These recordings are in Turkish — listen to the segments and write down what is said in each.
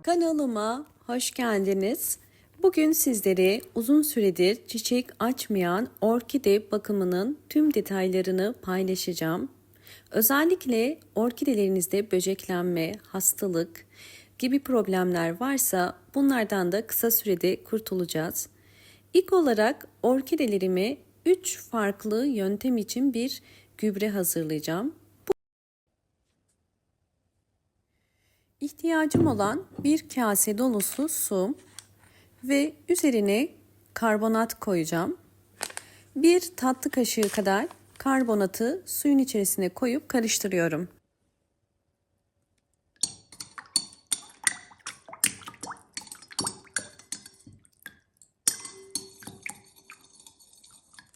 Kanalıma hoş geldiniz. Bugün sizlere uzun süredir çiçek açmayan orkide bakımının tüm detaylarını paylaşacağım. Özellikle orkidelerinizde böceklenme, hastalık gibi problemler varsa bunlardan da kısa sürede kurtulacağız. İlk olarak orkidelerime 3 farklı yöntem için bir gübre hazırlayacağım. İhtiyacım olan bir kase dolusu su ve üzerine karbonat koyacağım. Bir tatlı kaşığı kadar karbonatı suyun içerisine koyup karıştırıyorum.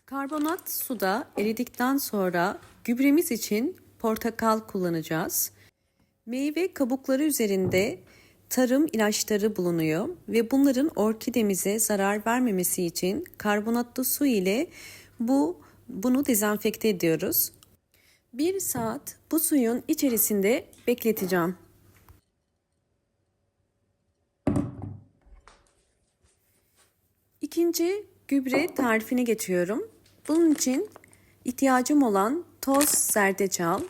Karbonat suda eridikten sonra gübremiz için portakal kullanacağız. Meyve kabukları üzerinde tarım ilaçları bulunuyor ve bunların orkidemize zarar vermemesi için karbonatlı su ile bunu dezenfekte ediyoruz. 1 saat bu suyun içerisinde bekleteceğim. İkinci gübre tarifine geçiyorum. Bunun için ihtiyacım olan toz zerdeçal.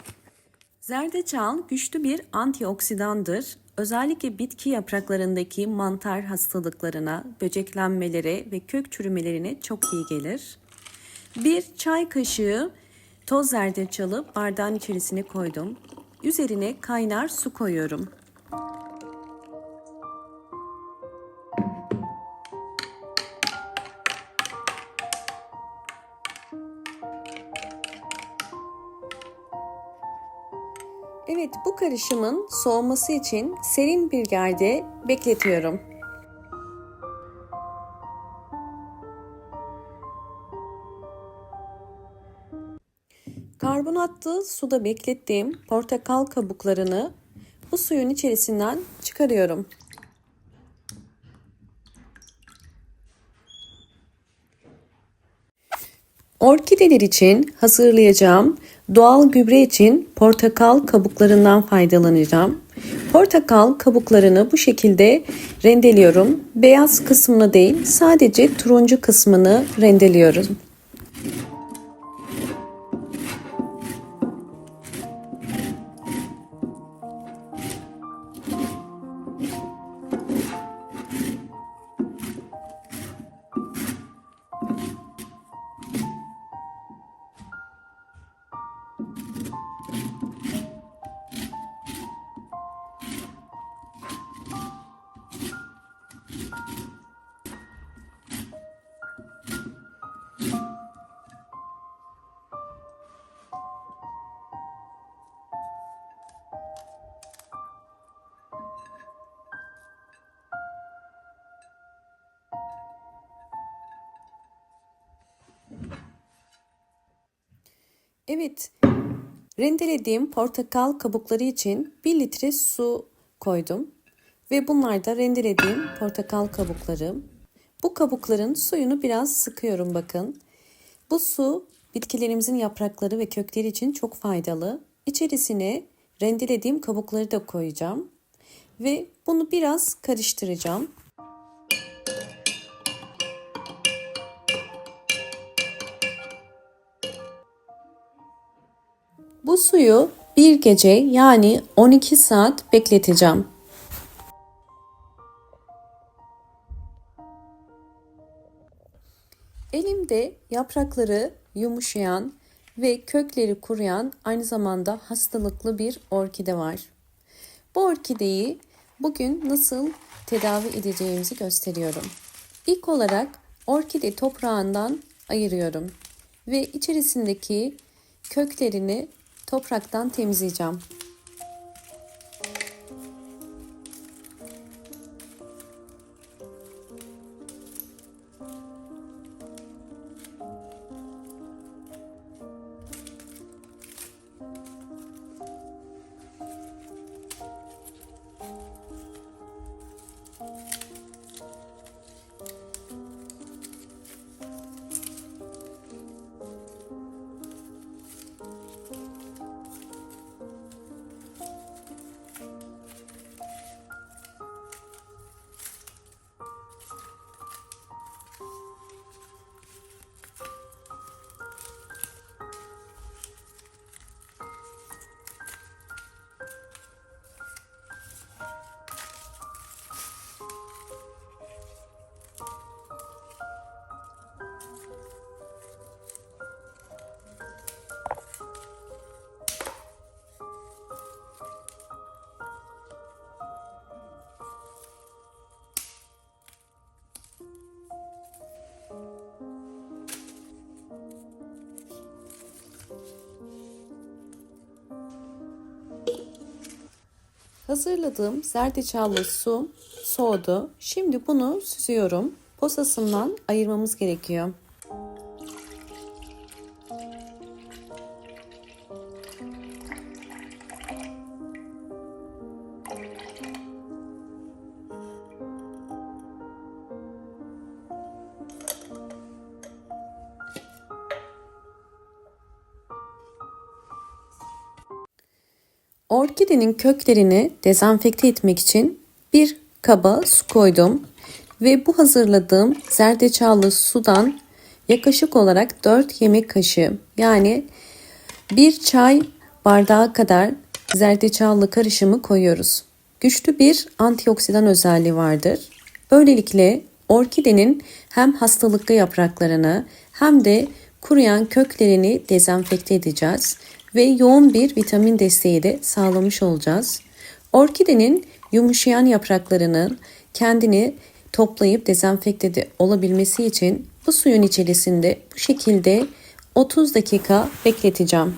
Zerdeçal güçlü bir antioksidandır. Özellikle bitki yapraklarındaki mantar hastalıklarına, böceklenmelere ve kök çürümelerine çok iyi gelir. Bir çay kaşığı toz zerdeçalı bardağın içerisine koydum. Üzerine kaynar su koyuyorum. Evet, bu karışımın soğuması için serin bir yerde bekletiyorum. Karbonatlı suda beklettiğim portakal kabuklarını bu suyun içerisinden çıkarıyorum. Orkideler için hazırlayacağım doğal gübre için portakal kabuklarından faydalanacağım. Portakal kabuklarını bu şekilde rendeliyorum. Beyaz kısmını değil, sadece turuncu kısmını rendeliyorum. Evet, rendelediğim portakal kabukları için 1 litre su koydum. Ve bunlar da rendelediğim portakal kabukları. Bu kabukların suyunu biraz sıkıyorum bakın. Bu su bitkilerimizin yaprakları ve kökleri için çok faydalı. İçerisine rendelediğim kabukları da koyacağım. Ve bunu biraz karıştıracağım. Bu suyu bir gece yani 12 saat bekleteceğim. Elimde yaprakları yumuşayan ve kökleri kuruyan aynı zamanda hastalıklı bir orkide var. Bu orkideyi bugün nasıl tedavi edeceğimizi gösteriyorum. İlk olarak orkide toprağından ayırıyorum ve içerisindeki köklerini topraktan temizleyeceğim. Hazırladığım zerdeçallı su soğudu. Şimdi bunu süzüyorum. Posasından ayırmamız gerekiyor. Orkidenin köklerini dezenfekte etmek için bir kaba su koydum ve bu hazırladığım zerdeçallı sudan yaklaşık olarak 4 yemek kaşığı yani bir çay bardağı kadar zerdeçallı karışımı koyuyoruz. Güçlü bir antioksidan özelliği vardır. Böylelikle orkidenin hem hastalıklı yapraklarını hem de kuruyan köklerini dezenfekte edeceğiz ve yoğun bir vitamin desteği de sağlamış olacağız. Orkidenin yumuşayan yapraklarının kendini toplayıp dezenfekte olabilmesi için bu suyun içerisinde bu şekilde 30 dakika bekleteceğim.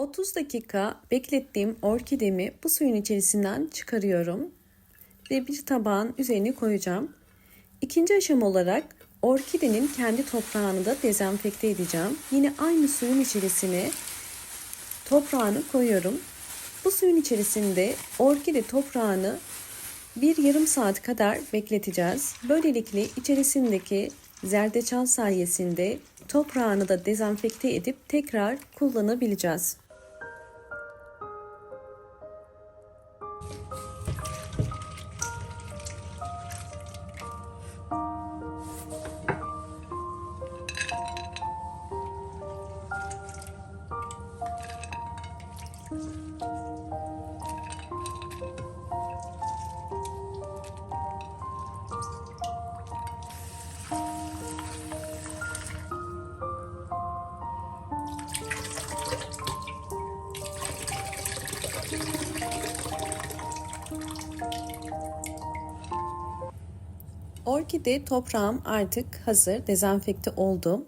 ...30 dakika beklettiğim orkidemi bu suyun içerisinden çıkarıyorum ve bir tabağın üzerine koyacağım. İkinci aşama olarak orkidenin kendi toprağını da dezenfekte edeceğim. Yine aynı suyun içerisine toprağını koyuyorum. Bu suyun içerisinde orkide toprağını bir yarım saat kadar bekleteceğiz. Böylelikle içerisindeki zerdeçal sayesinde toprağını da dezenfekte edip tekrar kullanabileceğiz. Orkide toprağım artık hazır, dezenfekte oldu.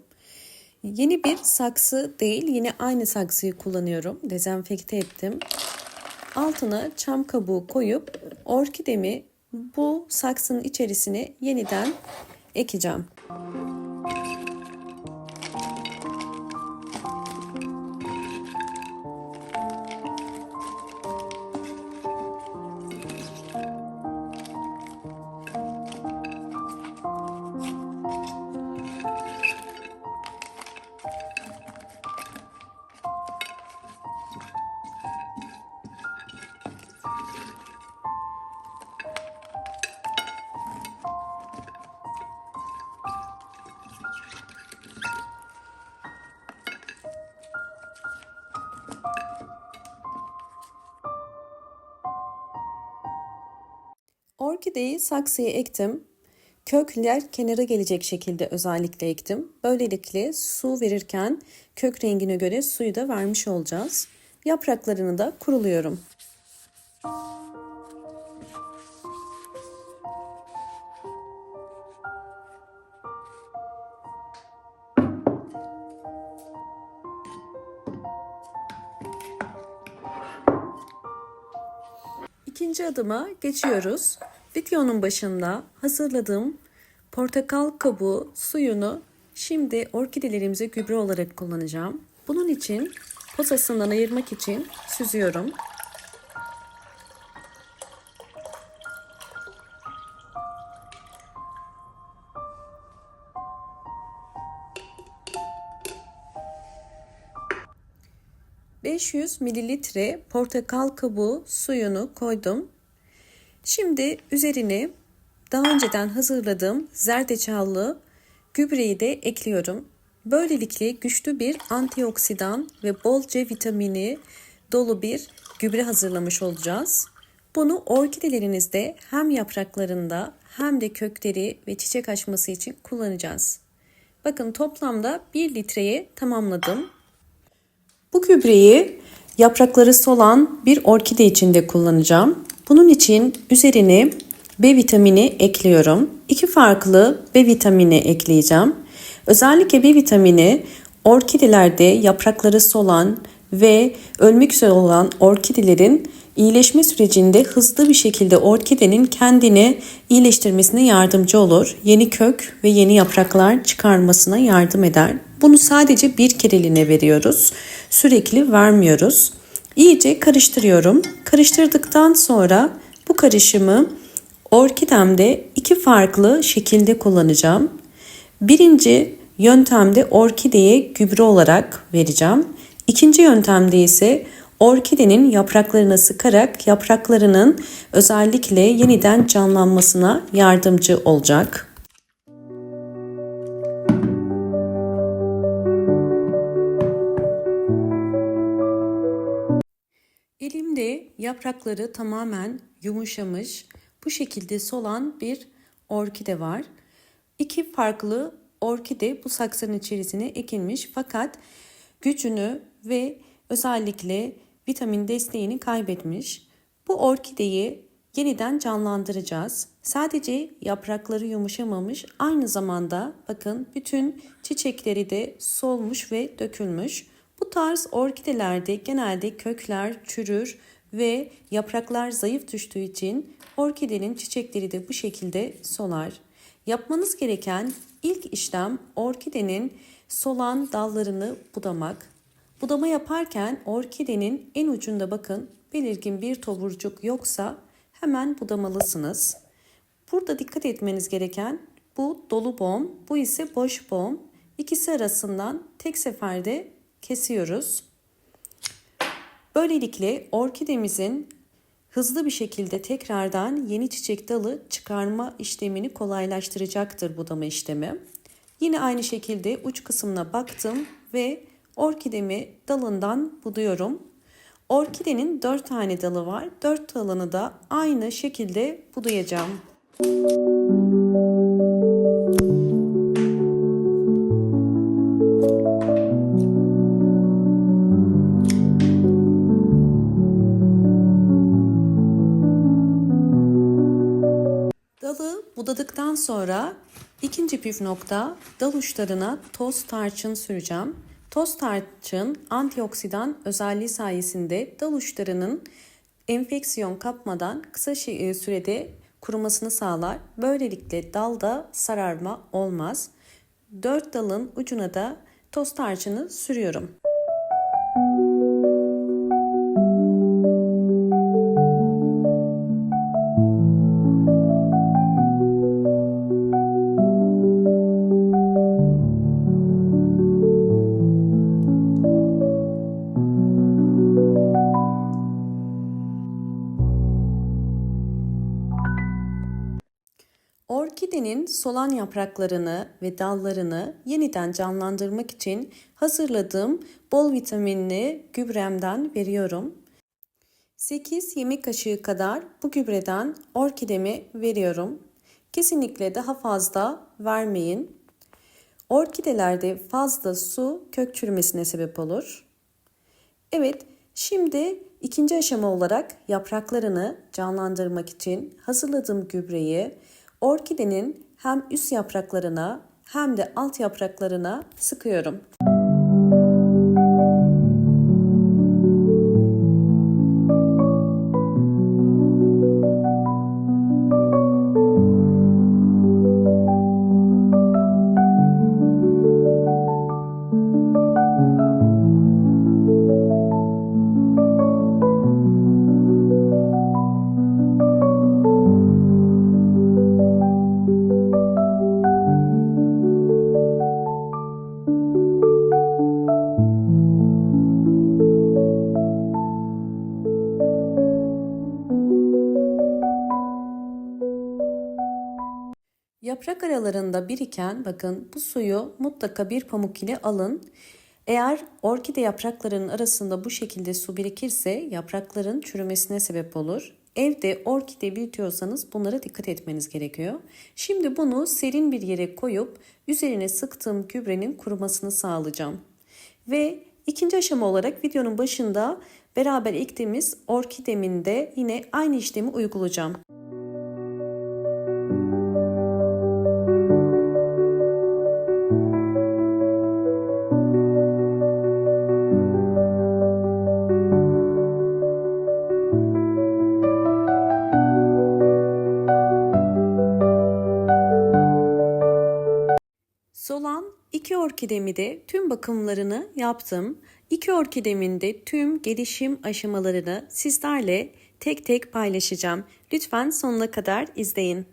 Yeni bir saksı değil, yine aynı saksıyı kullanıyorum. Dezenfekte ettim. Altına çam kabuğu koyup orkidemi bu saksının içerisine yeniden ekeceğim. Orkideyi saksıya ektim. Kökler kenara gelecek şekilde özellikle ektim. Böylelikle su verirken kök rengine göre suyu da vermiş olacağız. Yapraklarını da kuruluyorum. İkinci adıma geçiyoruz. Videonun başında hazırladığım portakal kabuğu suyunu şimdi orkidelerimize gübre olarak kullanacağım. Bunun için posasından ayırmak için süzüyorum. ...500 mililitre portakal kabuğu suyunu koydum. Şimdi üzerine daha önceden hazırladığım zerdeçallı gübreyi de ekliyorum. Böylelikle güçlü bir antioksidan ve bolca vitamini dolu bir gübre hazırlamış olacağız. Bunu orkidelerinizde hem yapraklarında hem de kökleri ve çiçek açması için kullanacağız. Bakın toplamda 1 litreye tamamladım. Bu gübreyi yaprakları solan bir orkide için de kullanacağım. Bunun için üzerine B vitamini ekliyorum. 2 farklı B vitamini ekleyeceğim. Özellikle B vitamini orkidelerde yaprakları solan ve ölmek üzere olan orkidelerin iyileşme sürecinde hızlı bir şekilde orkidenin kendini iyileştirmesine yardımcı olur. Yeni kök ve yeni yapraklar çıkarmasına yardım eder. Bunu sadece bir kereliğine veriyoruz. Sürekli vermiyoruz. İyice karıştırıyorum. Karıştırdıktan sonra bu karışımı orkidemde 2 farklı şekilde kullanacağım. Birinci yöntemde orkideye gübre olarak vereceğim. İkinci yöntemde ise orkidenin yapraklarına sıkarak yapraklarının özellikle yeniden canlanmasına yardımcı olacak. Elimde yaprakları tamamen yumuşamış, bu şekilde solan bir orkide var. 2 farklı orkide bu saksının içerisine ekilmiş fakat gücünü ve özellikle vitamin desteğini kaybetmiş. Bu orkideyi yeniden canlandıracağız. Sadece yaprakları yumuşamamış, aynı zamanda bakın bütün çiçekleri de solmuş ve dökülmüş. Bu tarz orkidelerde genelde kökler çürür ve yapraklar zayıf düştüğü için orkidenin çiçekleri de bu şekilde solar. Yapmanız gereken ilk işlem orkidenin solan dallarını budamak. Budama yaparken orkidenin en ucunda bakın belirgin bir tomurcuk yoksa hemen budamalısınız. Burada dikkat etmeniz gereken bu dolu bom, bu ise boş bom. İkisi arasından tek seferde kesiyoruz. Böylelikle orkidemizin hızlı bir şekilde tekrardan yeni çiçek dalı çıkarma işlemini kolaylaştıracaktır budama işlemi. Yine aynı şekilde uç kısmına baktım ve orkidemi dalından buduyorum. Orkidenin 4 tane dalı var. 4 dalını da aynı şekilde budayacağım. Dalı budadıktan sonra ikinci püf nokta, dal uçlarına toz tarçın süreceğim. Toz tarçın antioksidan özelliği sayesinde dal uçlarının enfeksiyon kapmadan kısa sürede kurumasını sağlar. Böylelikle dalda sararma olmaz. 4 dalın ucuna da toz tarçını sürüyorum. Orkidenin solan yapraklarını ve dallarını yeniden canlandırmak için hazırladığım bol vitaminli gübremden veriyorum. 8 yemek kaşığı kadar bu gübreden orkideme veriyorum. Kesinlikle daha fazla vermeyin. Orkidelerde fazla su kök çürümesine sebep olur. Evet, şimdi ikinci aşama olarak yapraklarını canlandırmak için hazırladığım gübreyi orkidenin hem üst yapraklarına hem de alt yapraklarına sıkıyorum. Yaprak aralarında biriken bakın bu suyu mutlaka bir pamuk ile alın. Eğer orkide yapraklarının arasında bu şekilde su birikirse yaprakların çürümesine sebep olur. Evde orkide büyütüyorsanız bunlara dikkat etmeniz gerekiyor. Şimdi bunu serin bir yere koyup üzerine sıktığım gübrenin kurumasını sağlayacağım. Ve ikinci aşama olarak videonun başında beraber ektiğimiz orkidemin de yine aynı işlemi uygulayacağım. orkidemi de tüm bakımlarını yaptım. 2 orkidemin de tüm gelişim aşamalarını sizlerle tek tek paylaşacağım. Lütfen sonuna kadar izleyin.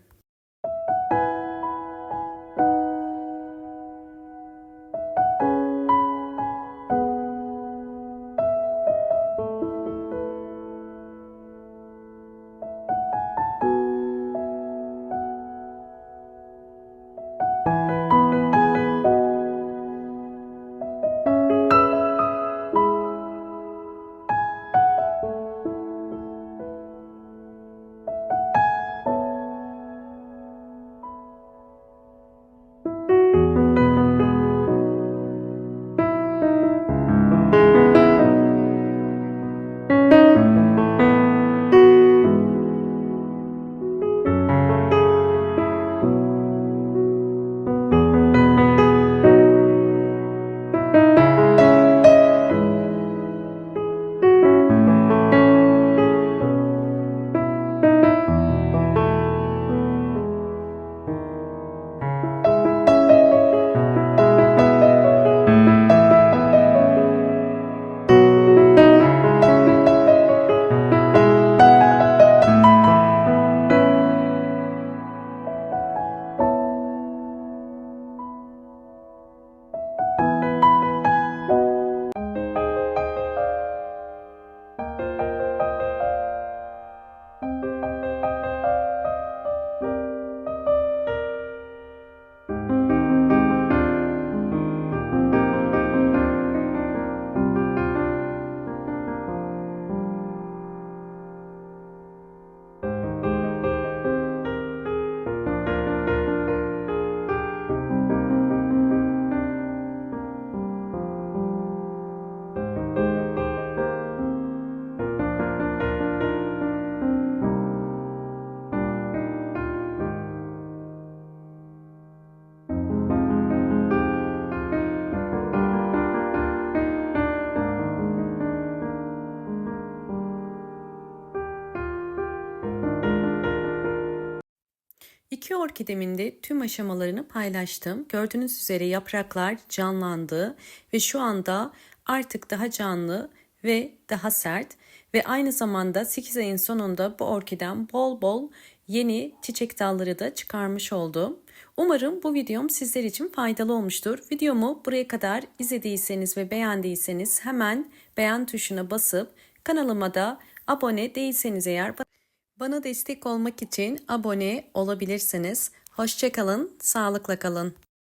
İki orkidemin de tüm aşamalarını paylaştım. Gördüğünüz üzere yapraklar canlandı ve şu anda artık daha canlı ve daha sert ve aynı zamanda 8 ayın sonunda bu orkidem bol bol yeni çiçek dalları da çıkarmış oldu. Umarım bu videom sizler için faydalı olmuştur. Videomu buraya kadar izlediyseniz ve beğendiyseniz hemen beğen tuşuna basıp kanalıma da abone değilseniz eğer bana destek olmak için abone olabilirsiniz. Hoşça kalın, sağlıkla kalın.